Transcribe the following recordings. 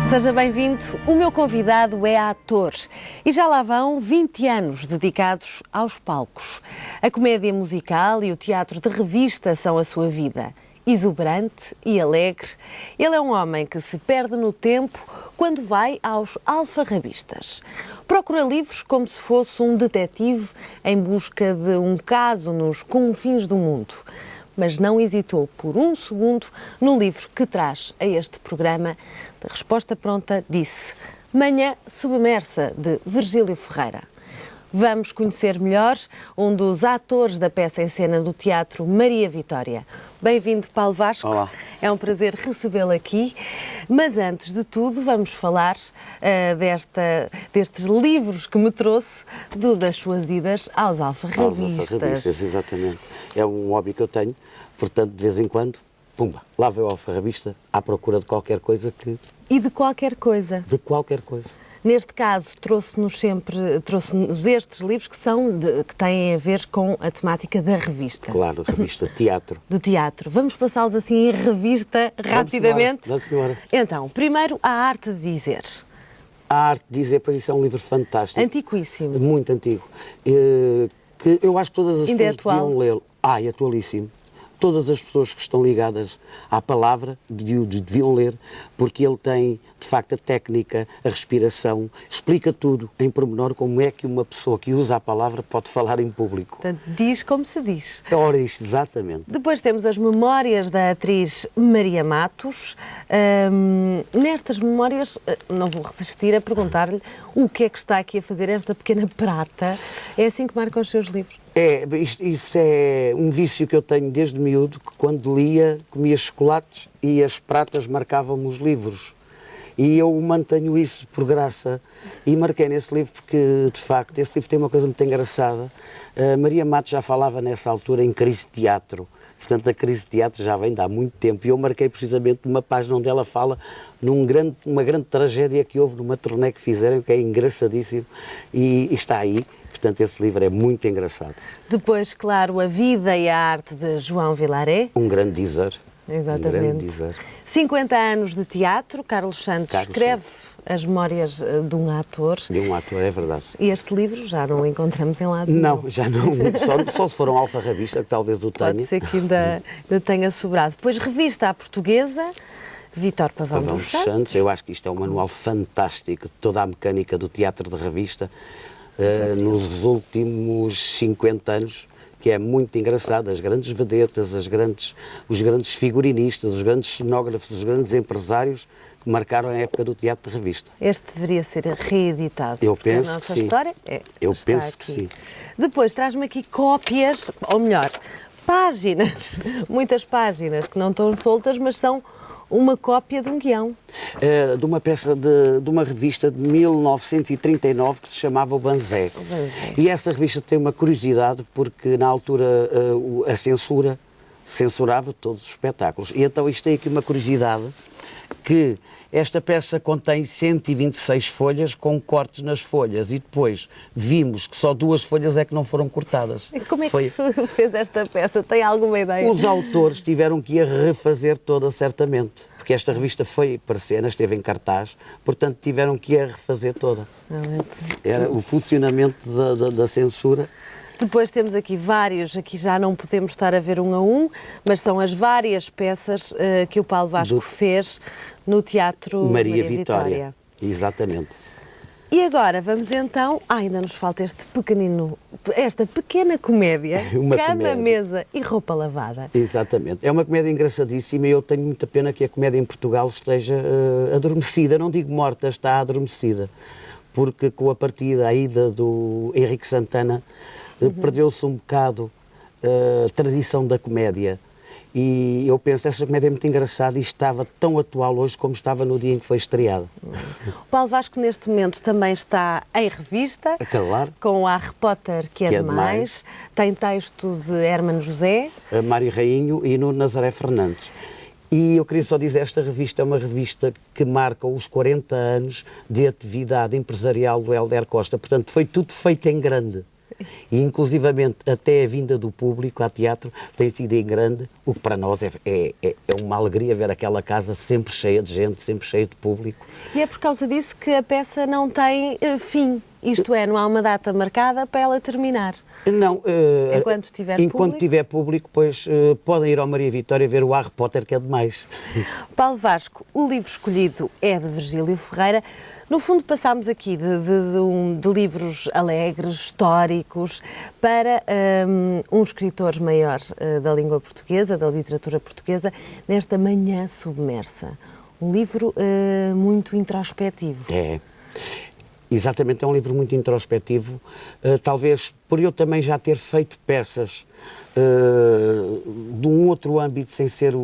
Seja bem-vindo. O meu convidado é ator e já lá vão 20 anos dedicados aos palcos. A comédia musical e o teatro de revista são a sua vida. Exuberante e alegre, ele é um homem que se perde no tempo quando vai aos alfarrabistas. Procura livros como se fosse um detetive em busca de um caso nos confins do mundo. Mas não hesitou por um segundo no livro que traz a este programa. De resposta pronta, disse Manhã Submersa, de Virgílio Ferreira. Vamos conhecer melhor um dos atores da peça em cena do Teatro Maria Vitória. Bem-vindo, Paulo Vasco. Olá. É um prazer recebê-lo aqui. Mas antes de tudo, vamos falar destes livros que me trouxe das suas idas aos alfarrabistas. Aos alfarrabistas, exatamente. É um hobby que eu tenho, portanto, de vez em quando, pumba, lá vou ao alfarrabista à procura de qualquer coisa que... E de qualquer coisa? De qualquer coisa. Neste caso, trouxe-nos estes livros que têm a ver com a temática da revista. Claro, revista de teatro. Do teatro. Vamos passá-los assim em revista rapidamente? Vamos embora. Então, primeiro, A Arte de Dizer. A Arte de Dizer, pois isso é um livro fantástico. Antiquíssimo. Muito antigo. Que eu acho que todas as pessoas deviam lê-lo. É atualíssimo. Todas as pessoas que estão ligadas à palavra deviam ler, porque ele tem, de facto, a técnica, a respiração, explica tudo em pormenor como é que uma pessoa que usa a palavra pode falar em público. Portanto, diz como se diz. Ora, isso, exatamente. Depois temos as memórias da atriz Maria Matos. Nestas memórias, não vou resistir a perguntar-lhe o que é que está aqui a fazer esta pequena prata. É assim que marcam os seus livros? Isso é um vício que eu tenho desde miúdo, que quando lia, comia chocolates e as pratas marcavam-me os livros. E eu mantenho isso por graça. E marquei nesse livro porque, de facto, esse livro tem uma coisa muito engraçada. Maria Matos já falava nessa altura em crise de teatro. Portanto, a crise de teatro já vem de há muito tempo. E eu marquei precisamente uma página onde ela fala numa grande tragédia que houve numa turnê que fizeram, que é engraçadíssimo. E está aí. Portanto, esse livro é muito engraçado. Depois, claro, A Vida e a Arte de João Vilaré. Um grande dizer. Exatamente. Um grande dizer. 50 anos de teatro. Carlos Santos escreve as memórias de um ator. De um ator, é verdade. E este livro já não o encontramos em lado nenhum. Não, já não. Só se for um alfarrabista, que talvez o tenha. Pode ser que ainda tenha sobrado. Depois, Revista à Portuguesa. Vítor Pavão dos Santos. Eu acho que isto é um manual fantástico de toda a mecânica do teatro de revista. Nos últimos 50 anos, que é muito engraçado, as grandes vedetas, os grandes figurinistas, os grandes cenógrafos, os grandes empresários que marcaram a época do teatro de revista. Este deveria ser reeditado. Eu penso a nossa que sim. História Eu está penso aqui. que sim. Depois traz-me aqui cópias, ou melhor, páginas, muitas páginas que não estão soltas, mas são uma cópia de um guião. De uma peça de uma revista de 1939 que se chamava O Banzé. E essa revista tem uma curiosidade porque na altura a censura censurava todos os espetáculos. E então isto tem aqui uma curiosidade, que esta peça contém 126 folhas com cortes nas folhas e depois vimos que só 2 folhas é que não foram cortadas. E como é que se fez esta peça? Tem alguma ideia? Os autores tiveram que ir refazer toda, certamente, porque esta revista foi para cenas, esteve em cartaz, portanto tiveram que ir refazer toda. Era o funcionamento da censura. Depois temos aqui vários, aqui já não podemos estar a ver um a um, mas são as várias peças que o Paulo Vasco fez no Teatro Maria Vitória. Exatamente. E agora vamos então, ainda nos falta esta pequena comédia, Cama, Mesa e Roupa Lavada. Exatamente. É uma comédia engraçadíssima e eu tenho muita pena que a comédia em Portugal esteja adormecida. Não digo morta, está adormecida. Porque com a partida, a ida do Henrique Santana, perdeu-se um bocado a tradição da comédia. E eu penso, essa comédia é muito engraçada e estava tão atual hoje como estava no dia em que foi estreada. O Paulo Vasco, neste momento, também está em revista, claro, com a Harry Potter, que é demais. Tem texto de Hermano José, Mário Rainho e Nuno Nazaré Fernandes. E eu queria só dizer, esta revista é uma revista que marca os 40 anos de atividade empresarial do Hélder Costa. Portanto, foi tudo feito em grande. E inclusivamente até a vinda do público ao teatro tem sido em grande, o que para nós é uma alegria ver aquela casa sempre cheia de gente, sempre cheia de público. E é por causa disso que a peça não tem fim, isto é, não há uma data marcada para ela terminar. Não, enquanto tiver público, pois podem ir ao Maria Vitória ver o Harry Potter, que é demais. Paulo Vasco, o livro escolhido é de Virgílio Ferreira. No fundo, passámos aqui de livros alegres, históricos, para um escritor maior da língua portuguesa, da literatura portuguesa, nesta Manhã Submersa. Um livro muito introspectivo. É. Exatamente, é um livro muito introspectivo, talvez por eu também já ter feito peças de um outro âmbito sem ser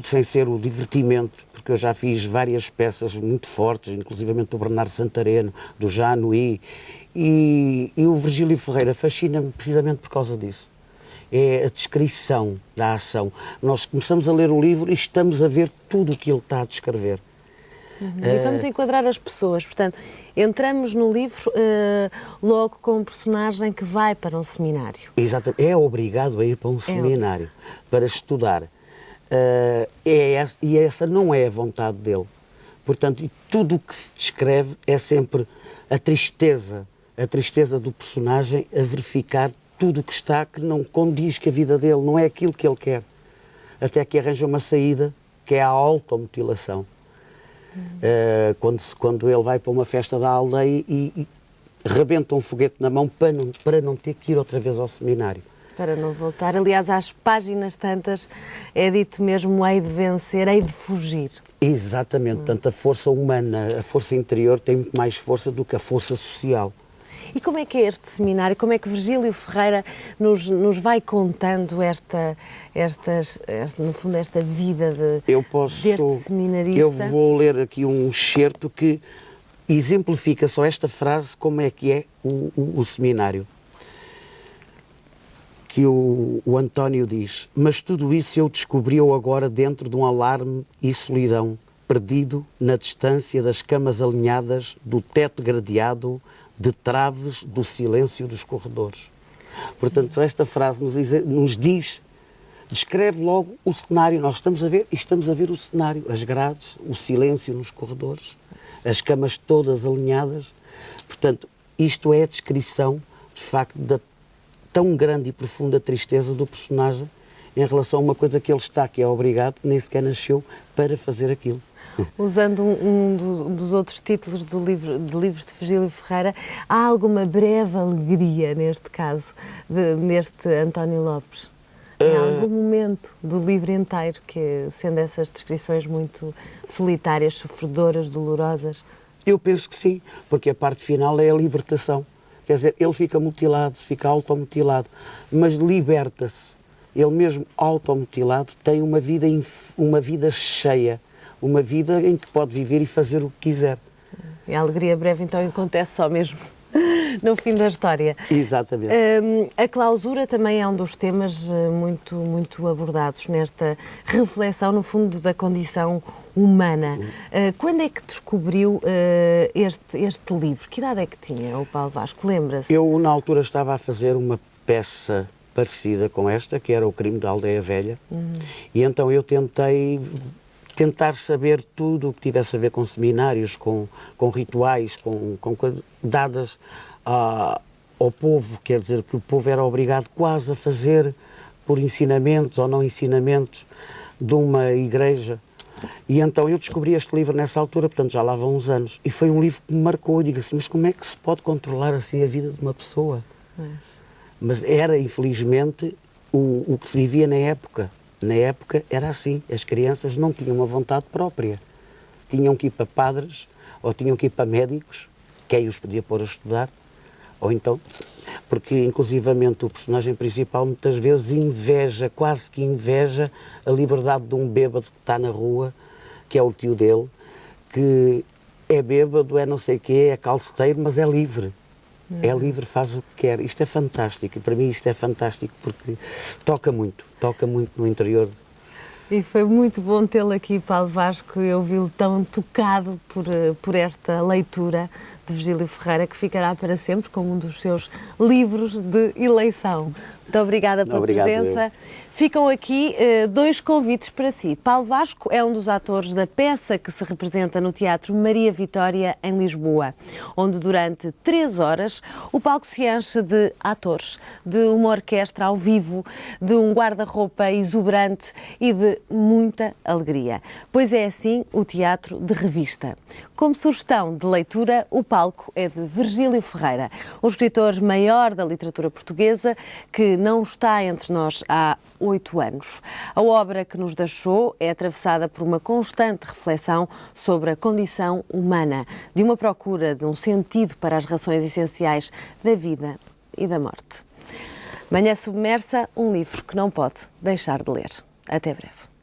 sem ser o divertimento, porque eu já fiz várias peças muito fortes, inclusivamente do Bernardo Santareno, do Januí, e o Virgílio Ferreira fascina-me precisamente por causa disso. É a descrição da ação. Nós começamos a ler o livro e estamos a ver tudo o que ele está a descrever. E vamos enquadrar as pessoas, portanto, entramos no livro logo com um personagem que vai para um seminário. Exatamente, é obrigado a ir para um seminário, para estudar. E essa não é a vontade dele. Portanto, e tudo o que se descreve é sempre a tristeza do personagem a verificar tudo o que está, que não condiz com a vida dele, não é aquilo que ele quer. Até que arranja uma saída, que é a automutilação. Quando ele vai para uma festa da aldeia e rebenta um foguete na mão para não ter que ir outra vez ao seminário. Para não voltar. Aliás, às páginas tantas é dito mesmo: hei de vencer, hei de fugir. Exatamente. Portanto, a força humana, a força interior tem muito mais força do que a força social. E como é que é este seminário? Como é que Virgílio Ferreira nos vai contando no fundo, esta vida deste seminarista? Eu vou ler aqui um excerto que exemplifica só esta frase, como é que é o seminário. Que o António diz: mas tudo isso eu descobri-o agora dentro de um alarme e solidão, perdido na distância das camas alinhadas, do teto gradeado, de traves do silêncio dos corredores. Portanto, só esta frase descreve logo o cenário. Nós estamos a ver o cenário, as grades, o silêncio nos corredores, as camas todas alinhadas. Portanto, isto é a descrição, de facto, da tão grande e profunda tristeza do personagem em relação a uma coisa que ele está, que é obrigado, que nem sequer nasceu para fazer aquilo. Usando um dos outros títulos de livros de Virgílio Ferreira, há alguma breve alegria, neste caso, neste António Lopes? Em algum momento do livro inteiro, que sendo essas descrições muito solitárias, sofredoras, dolorosas? Eu penso que sim, porque a parte final é a libertação. Quer dizer, ele fica mutilado, fica automutilado, mas liberta-se. Ele mesmo automutilado tem uma vida cheia, uma vida em que pode viver e fazer o que quiser. E a alegria breve, então, acontece só mesmo no fim da história. Exatamente. A clausura também é um dos temas muito abordados nesta reflexão, no fundo, da condição humana. Quando é que descobriu este livro? Que idade é que tinha o Paulo Vasco? Lembra-se? Eu, na altura, estava a fazer uma peça parecida com esta, que era O Crime da Aldeia Velha, e então eu tentar saber tudo o que tivesse a ver com seminários, com rituais, com coisas dadas ao povo, quer dizer, que o povo era obrigado quase a fazer por ensinamentos ou não ensinamentos de uma igreja. E então eu descobri este livro nessa altura, portanto já lá vão uns anos, e foi um livro que me marcou. Eu digo assim, mas como é que se pode controlar assim a vida de uma pessoa? Mas era, infelizmente, o que se vivia na época. Na época era assim, as crianças não tinham uma vontade própria. Tinham que ir para padres, ou tinham que ir para médicos, quem os podia pôr a estudar, ou então, porque inclusivamente o personagem principal muitas vezes quase que inveja a liberdade de um bêbado que está na rua, que é o tio dele, que é bêbado, é não sei o quê, é calceteiro, mas é livre. É livre, faz o que quer. Isto é fantástico. E para mim isto é fantástico porque toca muito no interior. E foi muito bom tê-lo aqui, Paulo Vasco. Eu vi-lo tão tocado por esta leitura de Virgílio Ferreira, que ficará para sempre como um dos seus livros de eleição. Muito obrigada pela presença. Ficam aqui dois convites para si. Paulo Vasco é um dos atores da peça que se representa no Teatro Maria Vitória, em Lisboa, onde durante 3 horas o palco se enche de atores, de uma orquestra ao vivo, de um guarda-roupa exuberante e de muita alegria. Pois é assim o teatro de revista. Como sugestão de leitura, o palco é de Virgílio Ferreira, o escritor maior da literatura portuguesa, que não está entre nós há 8 anos. A obra que nos deixou é atravessada por uma constante reflexão sobre a condição humana, de uma procura de um sentido para as razões essenciais da vida e da morte. Manhã Submersa, um livro que não pode deixar de ler. Até breve.